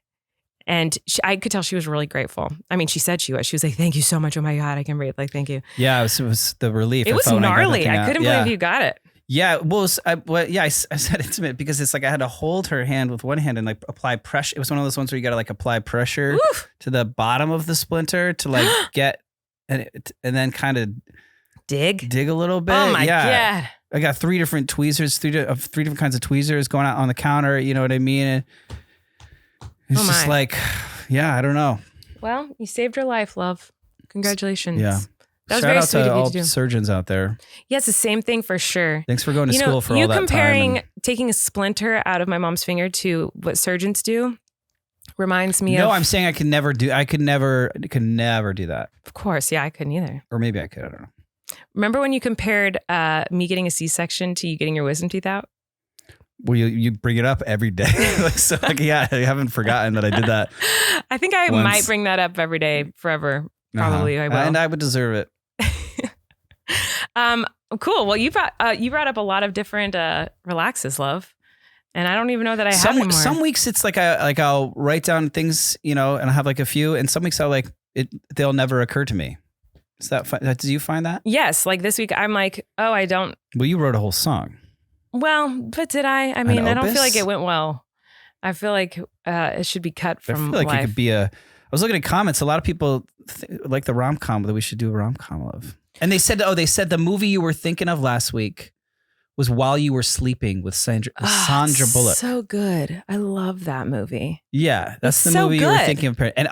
B: And I could tell she was really grateful. I mean, she said she was. She was like, thank you so much. Oh my God, I can breathe. Like, thank you.
C: Yeah, it was the relief.
B: It was gnarly. I couldn't believe you got it.
C: Yeah, well, I said intimate because it's like I had to hold her hand with one hand and like apply pressure. It was one of those ones where you got to like apply pressure
B: Oof.
C: to the bottom of the splinter to like get and then kind of
B: dig
C: a little bit.
B: Oh my God.
C: I got three different tweezers, three different kinds of tweezers going out on the counter. You know what I mean? And it's just like, yeah, I don't know.
B: Well, you saved her life, love. Congratulations.
C: Yeah.
B: That was
C: Shout
B: very
C: out
B: sweet
C: to
B: of you
C: all
B: to do.
C: surgeons out there.
B: Yeah, it's the same thing for sure.
C: Thanks for going to school for all that time.
B: You comparing taking a splinter out of my mom's finger to what surgeons do reminds me of...
C: No, I'm saying I could never do that.
B: Of course, yeah, I couldn't either.
C: Or maybe I could, I don't know.
B: Remember when you compared me getting a C-section to you getting your wisdom teeth out?
C: Well, you bring it up every day. So like, yeah, I haven't forgotten that I did that.
B: I think I
C: once.
B: might bring that up every day forever. Probably I will.
C: And I would deserve it.
B: Cool. Well, you brought up a lot of different relaxes, love, and I don't even know that I have anymore.
C: Some weeks it's like I'll write down things, and I have like a few, and some weeks they'll never occur to me. Is that fun? Do you find that?
B: Yes. Like this week, I'm like, oh, I don't.
C: Well, you wrote a whole song.
B: Well, but did I? I mean, I don't feel like it went well. I feel like it should be cut from.
C: I feel like
B: life.
C: it could be I was looking at comments. A lot of people like the rom-com that we should do a rom-com of. And they said the movie you were thinking of last week was While You Were Sleeping with Sandra Bullock.
B: So good. I love that movie.
C: Yeah, that's the
B: so
C: movie
B: good.
C: you were thinking of. And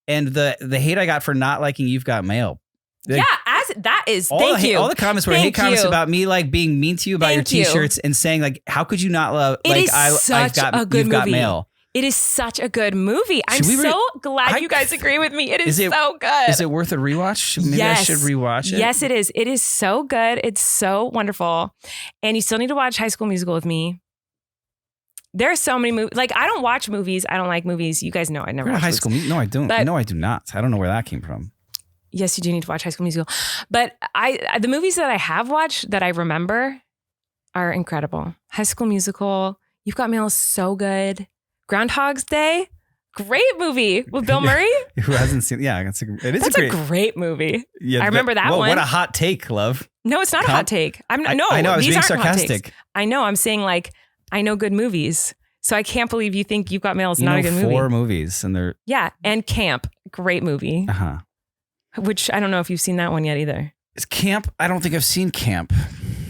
C: and the hate I got for not liking You've Got Mail.
B: Yeah, thank you.
C: All the comments were hate comments about me like being mean to you about your t-shirts and saying like, how could you not love You've Got Mail?
B: It is such a good movie. I'm so glad you guys agree with me. It is so good.
C: Is it worth a rewatch? Maybe I should rewatch it.
B: Yes, it is. It is so good. It's so wonderful. And you still need to watch High School Musical with me. There are so many movies. Like, I don't watch movies. I don't like movies. You guys know I never watch
C: High School Musical. No, I don't. No, I do not. I don't know where that came from.
B: Yes, you do need to watch High School Musical. But the movies that I have watched that I remember are incredible. High School Musical, You've Got Mail is so good. Groundhog's Day, great movie with Bill Murray.
C: Who hasn't seen? Yeah, that's a
B: great movie.
C: Yeah,
B: I remember that one.
C: What a hot take, love.
B: No, it's not a hot take. I know.
C: I was
B: these
C: being
B: aren't
C: sarcastic.
B: Hot takes. I know. I'm saying like I know good movies, so I can't believe you think You've Got Mail is not a good movie.
C: 4 movies, and they're
B: and Camp, great movie. Which I don't know if you've seen that one yet either.
C: Is Camp? I don't think I've seen Camp.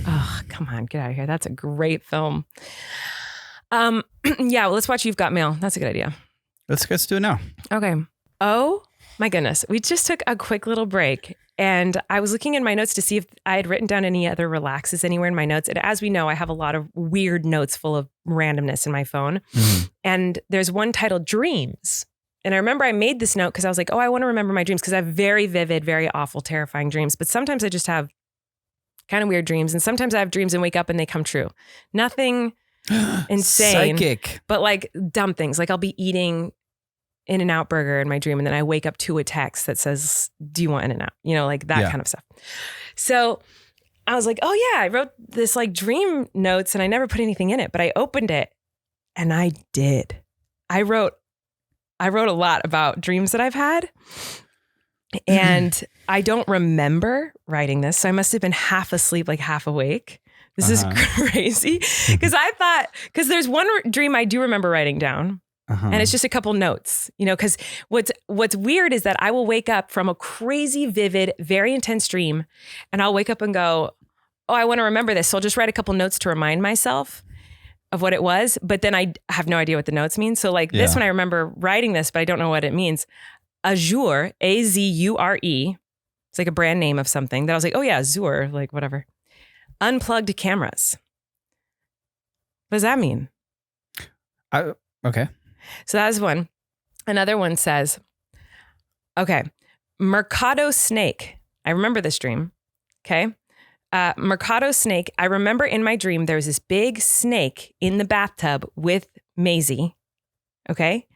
B: Oh, come on, get out of here. That's a great film. Yeah, well, let's watch You've Got Mail. That's a good idea.
C: Let's do it now.
B: Okay. Oh my goodness. We just took a quick little break and I was looking in my notes to see if I had written down any other relaxes anywhere in my notes. And as we know, I have a lot of weird notes full of randomness in my phone. Mm-hmm. And there's one titled Dreams. And I remember I made this note because I was like, oh, I want to remember my dreams because I have very vivid, very awful, terrifying dreams. But sometimes I just have kind of weird dreams. And sometimes I have dreams and wake up and they come true. Nothing insane,
C: psychic,
B: but like dumb things. Like I'll be eating In-N-Out burger in my dream, and then I wake up to a text that says, "Do you want In-N-Out?" Like that kind of stuff. So I was like, "Oh yeah, I wrote this like dream notes, and I never put anything in it." But I opened it, and I did. I wrote a lot about dreams that I've had, and I don't remember writing this, so I must have been half asleep, like half awake. This is crazy because there's one dream I do remember writing down and it's just a couple notes, because what's weird is that I will wake up from a crazy, vivid, very intense dream and I'll wake up and go, oh, I want to remember this. So I'll just write a couple notes to remind myself of what it was. But then I have no idea what the notes mean. So like this one, I remember writing this, but I don't know what it means. Azure, Azure. It's like a brand name of something that I was like, oh yeah, Azure, like whatever. Unplugged cameras. What does that mean?
C: Okay.
B: So that was one. Another one says, okay, Mercado snake. I remember this dream. Okay. Mercado snake. I remember in my dream, there was this big snake in the bathtub with Maisie. Okay.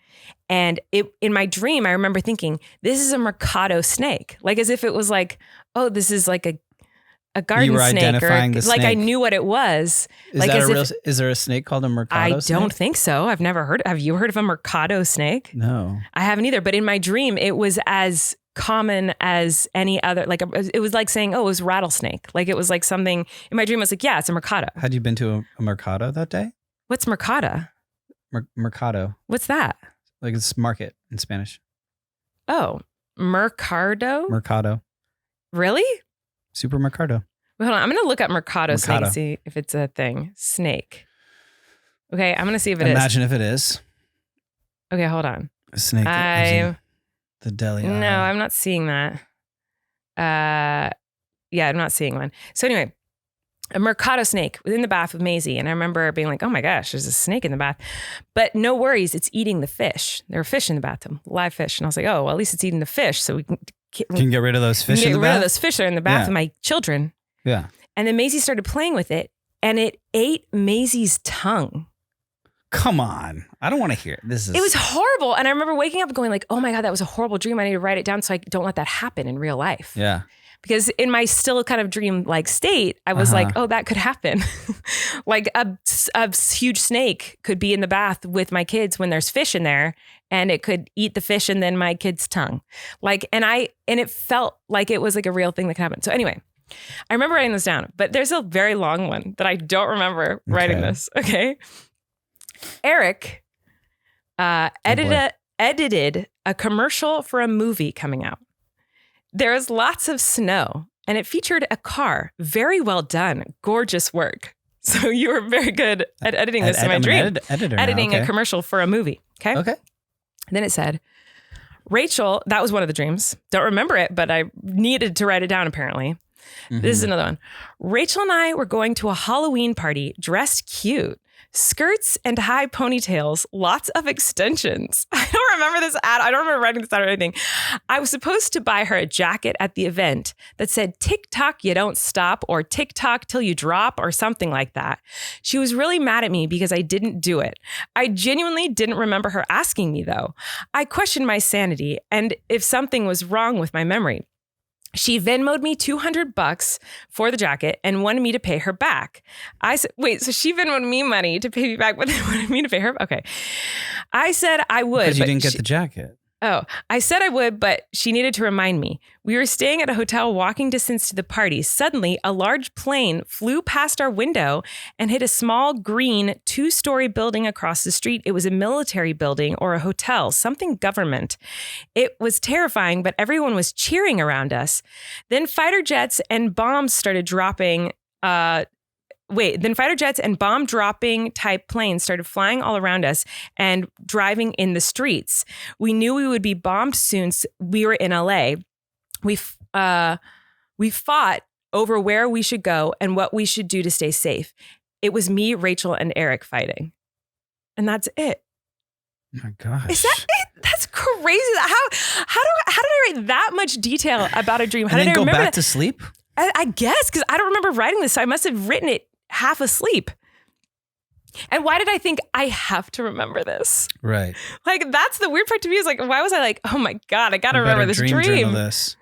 B: And in my dream, I remember thinking, this is a Mercado snake. Like as if it was like, oh, this is like a garden
C: you were
B: snake,
C: identifying the
B: like
C: snake.
B: I knew what it was.
C: Is there a snake called a Mercado snake?
B: I don't think so. I've never heard. Have you heard of a Mercado snake?
C: No,
B: I haven't either. But in my dream, it was as common as any other, like it was like saying, oh, it was rattlesnake. Like it was like something in my dream. I was like, yeah, it's a mercado.
C: Had you been to a mercado that day?
B: What's mercado?
C: Mercado.
B: What's that?
C: Like it's market in Spanish.
B: Oh, mercado?
C: Mercado.
B: Really?
C: Supermercado.
B: Wait, hold on. I'm going to look up mercado snake and see if it's a thing. Snake. Okay, I'm going to see if it is.
C: Imagine if it is.
B: Okay, hold on.
C: A snake that lives in the deli aisle.
B: No, I'm not seeing that. Yeah, I'm not seeing one. So anyway, a mercado snake was in the bath with Maisie. And I remember being like, oh my gosh, there's a snake in the bath. But no worries, it's eating the fish. There were fish in the bathtub, live fish. And I was like, oh, well, at least it's eating the fish. So we can
C: get rid of those fish in the bath?
B: Get rid of those fish that are in the bath with my children.
C: Yeah.
B: And then Maisie started playing with it. And it ate Maisie's tongue.
C: Come on. I don't want to hear it.
B: It was horrible. And I remember waking up going like, oh my God, that was a horrible dream. I need to write it down so I don't let that happen in real life.
C: Yeah.
B: Because in my still kind of dream-like state, I was like, oh, that could happen. Like a huge snake could be in the bath with my kids when there's fish in there, and it could eat the fish and then my kid's tongue. Like, and it felt like it was like a real thing that could happen. So anyway, I remember writing this down, but there's a very long one that I don't remember writing this. Okay. Erik edited a commercial for a movie coming out. There was lots of snow, and it featured a car. Very well done. Gorgeous work. So you were very good at editing this in my dream. Editing a commercial for a movie. Okay.
C: Okay.
B: And then it said, Rachel, that was one of the dreams. Don't remember it, but I needed to write it down apparently. Mm-hmm. This is another one. Rachel and I were going to a Halloween party dressed cute. Skirts and high ponytails, lots of extensions. I don't remember this ad. I don't remember writing this out or anything. I was supposed to buy her a jacket at the event that said, tick-tock, you don't stop, or tick-tock till you drop, or something like that. She was really mad at me because I didn't do it. I genuinely didn't remember her asking me, though. I questioned my sanity and if something was wrong with my memory. She Venmo'd me $200 for the jacket and wanted me to pay her back. I said, wait, so she Venmo'd me money to pay me back, but they wanted me to pay her? Okay. I said I would.
C: Because you didn't get the jacket.
B: Oh, I said I would, but she needed to remind me. We were staying at a hotel walking distance to the party. Suddenly, a large plane flew past our window and hit a small green 2-story building across the street. It was a military building or a hotel, something government. It was terrifying, but everyone was cheering around us. Then fighter jets and bombs started dropping. Then fighter jets and bomb dropping type planes started flying all around us and driving in the streets. We knew we would be bombed soon. We were in LA. We fought over where we should go and what we should do to stay safe. It was me, Rachel, and Erik fighting. And that's it.
C: Oh my gosh.
B: Is that it? That's crazy. How did I write that much detail about a dream? How
C: and
B: did
C: then
B: I
C: go
B: remember
C: back
B: that?
C: to sleep?
B: I guess, because I don't remember writing this. So I must have written it half asleep. And why did I think I have to remember this?
C: Right.
B: Like, that's the weird part to me is like, why was I like, oh my God, I got to remember this dream.
C: Journal this.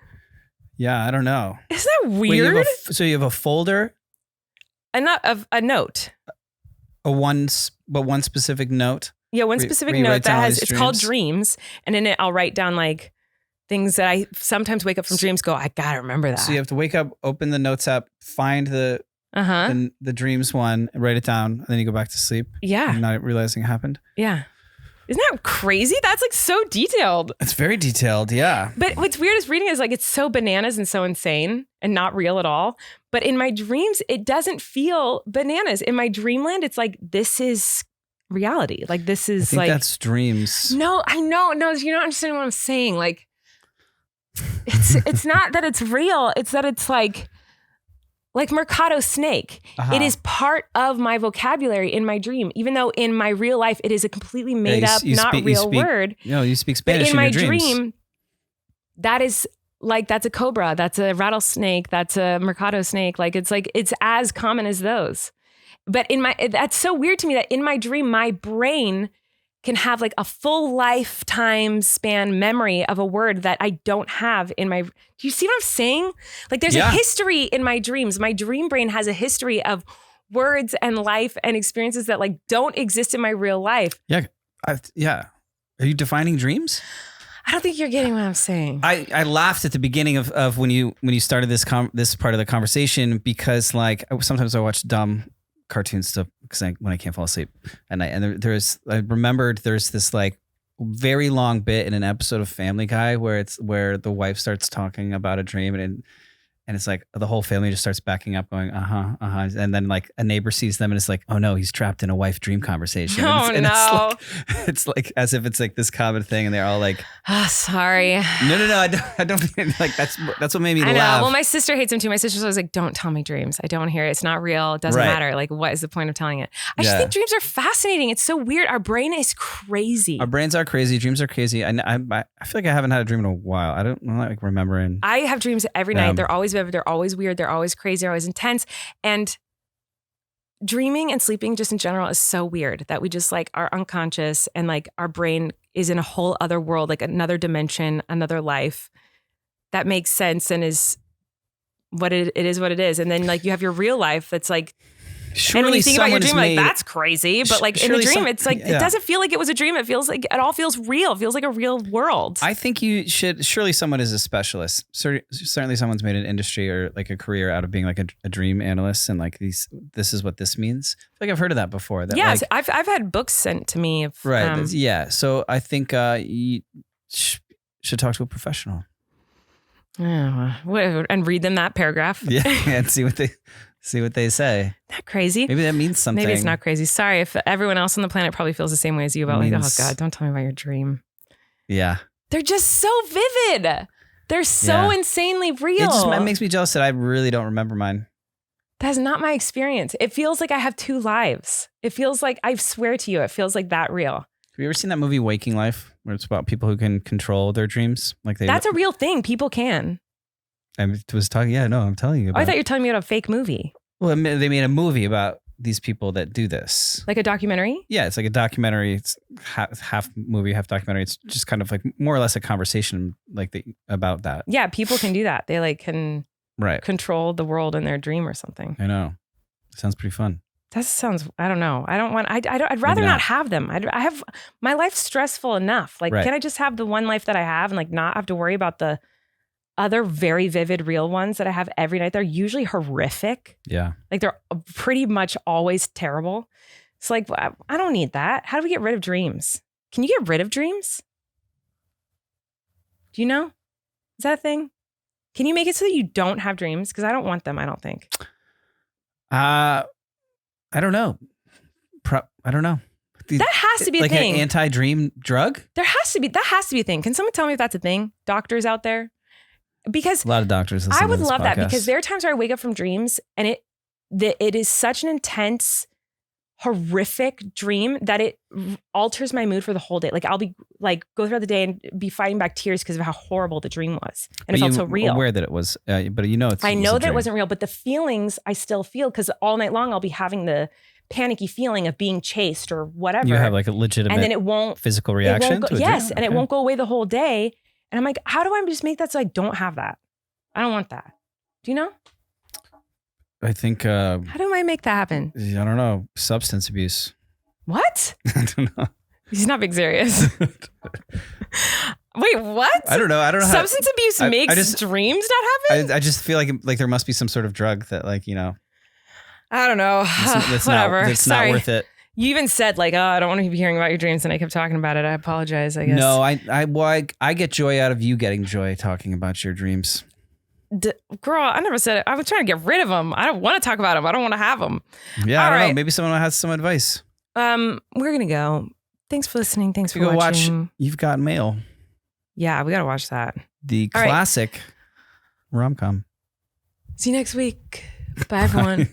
C: Yeah, I don't know.
B: Isn't that weird?
C: Wait, so you have a folder?
B: A note.
C: One specific note?
B: Yeah, one specific note that has, it's called dreams. And in it, I'll write down like things that I sometimes wake up from dreams, go, I got to remember that.
C: So you have to wake up, open the notes app, find the dreams one, write it down, and then you go back to sleep.
B: Yeah.
C: And not realizing it happened.
B: Yeah. Isn't that crazy? That's like so detailed.
C: It's very detailed. Yeah.
B: But what's weird is reading is like, it's so bananas and so insane and not real at all. But in my dreams, it doesn't feel bananas. In my dreamland, it's like, this is reality. Like, this is
C: I think that's dreams.
B: No, I know. No, you're not understanding what I'm saying. Like, it's not that it's real. It's that it's like mercado snake. It is part of my vocabulary in my dream, even though in my real life, it is a completely made up, not real word.
C: No, you speak Spanish
B: in my
C: your dreams.
B: dream, that is like, that's a cobra, that's a rattlesnake, that's a mercado snake. It's as common as those. But that's so weird to me that in my dream, my brain can have like a full lifetime span memory of a word that I don't have in my, do you see what I'm saying? Like, there's a history in my dreams. My dream brain has a history of words and life and experiences that like don't exist in my real life.
C: Yeah. Yeah. Are you defining dreams?
B: I don't think you're getting what I'm saying.
C: I laughed at the beginning of when you started this part of the conversation because like sometimes I watch dumb cartoon stuff because when I can't fall asleep at night, and I remembered there's this like very long bit in an episode of Family Guy where the wife starts talking about a dream and it's like the whole family just starts backing up going, and then like a neighbor sees them and it's like, oh no, he's trapped in a wife dream conversation.
B: No.
C: It's like as if it's like this common thing and they're all like,
B: sorry.
C: No, I don't think like that's what made me
B: I know.
C: laugh.
B: Well, my sister hates him too. My sister's always like, don't tell me dreams. I don't want to hear it. It's not real. It doesn't matter. Like, what is the point of telling it? I just think dreams are fascinating. It's so weird. Our brain is crazy.
C: Our brains are crazy. Dreams are crazy. I feel like I haven't had a dream in a while. I'm not like remembering.
B: I have dreams every night. They're always vivid. They're always weird. They're always crazy. They're always intense. And dreaming and sleeping just in general is so weird that we just like are unconscious and like our brain is in a whole other world, like another dimension, another life that makes sense and is what it is what it is. And then like you have your real life that's like,
C: surely
B: and when you think about your dream,
C: made,
B: like that's crazy. But like in the dream, it's like, it doesn't feel like it was a dream. It feels like it all feels real. It feels like a real world.
C: I think surely someone is a specialist. Certainly someone's made an industry or like a career out of being like a dream analyst. And like this is what this means. I feel like I've heard of that before. That
B: yes.
C: Like,
B: I've had books sent to me.
C: Right. Yeah. So I think you should talk to a professional.
B: And read them that paragraph.
C: Yeah. And see what they say.
B: Isn't that crazy?
C: Maybe that means something.
B: Maybe it's not crazy. Sorry if everyone else on the planet probably feels the same way as you about like, oh God, don't tell me about your dream.
C: Yeah.
B: They're just so vivid. They're so insanely real.
C: It makes me jealous that I really don't remember mine.
B: That's not my experience. It feels like I have two lives. It feels like, I swear to you, it feels like that real.
C: Have you ever seen that movie Waking Life where it's about people who can control their dreams? That's
B: a real thing. People can.
C: I was talking. Yeah, no, I'm telling you.
B: I thought you were telling me about a fake movie.
C: Well, they made a movie about these people that do this.
B: Like a documentary?
C: Yeah, it's like a documentary. It's half movie, half documentary. It's just kind of like more or less a conversation about that.
B: Yeah, people can do that. They like can control the world in their dream or something.
C: I know. It sounds pretty fun.
B: That sounds, I don't know. I'd rather not have them. I have, my life's stressful enough. Like, can I just have the one life that I have and like not have to worry about the other very vivid real ones that I have every night? They're usually horrific.
C: Yeah.
B: Like they're pretty much always terrible. It's like, I don't need that. How do we get rid of dreams? Can you get rid of dreams? Do you know? Is that a thing? Can you make it so that you don't have dreams? Because I don't want them, I don't think.
C: I don't know. I don't know.
B: That has to be a
C: like
B: thing.
C: Like an anti-dream drug?
B: That has to be a thing. Can someone tell me if that's a thing? Doctors out there? Because
C: a lot of doctors listen
B: I would
C: to this
B: love
C: podcast.
B: that because there are times where I wake up from dreams and it is such an intense, horrific dream that it alters my mood for the whole day. Like I'll be like go throughout the day and be fighting back tears because of how horrible the dream was, and it felt so real.
C: Aware that it was, but you know it's.
B: I know that it wasn't real, but the feelings I still feel because all night long I'll be having the panicky feeling of being chased or whatever.
C: You have like a legitimate,
B: and then it won't
C: physical reaction.
B: Yes, and it won't go away the whole day. And I'm like, how do I just make that so I don't have that? I don't want that. Do you know?
C: I think.
B: How do I make that happen?
C: I don't know. Substance abuse.
B: What?
C: I don't know.
B: He's not being serious. Wait, what?
C: I don't know.
B: Substance abuse makes dreams not happen?
C: I just feel like there must be some sort of drug that like, you know.
B: I don't know. Whatever.
C: It's not worth it.
B: You even said like, oh, I don't want to be hearing about your dreams, and I kept talking about it. I apologize, I guess.
C: No, I get joy out of you getting joy talking about your dreams.
B: Girl, I never said it. I was trying to get rid of them. I don't want to talk about them. I don't want to have them.
C: Yeah, I don't know. Maybe someone has some advice.
B: We're gonna go. Thanks for listening. Thanks for watching.
C: Watch You've Got Mail.
B: Yeah, we gotta watch that.
C: The classic rom-com.
B: See you next week. Bye, everyone.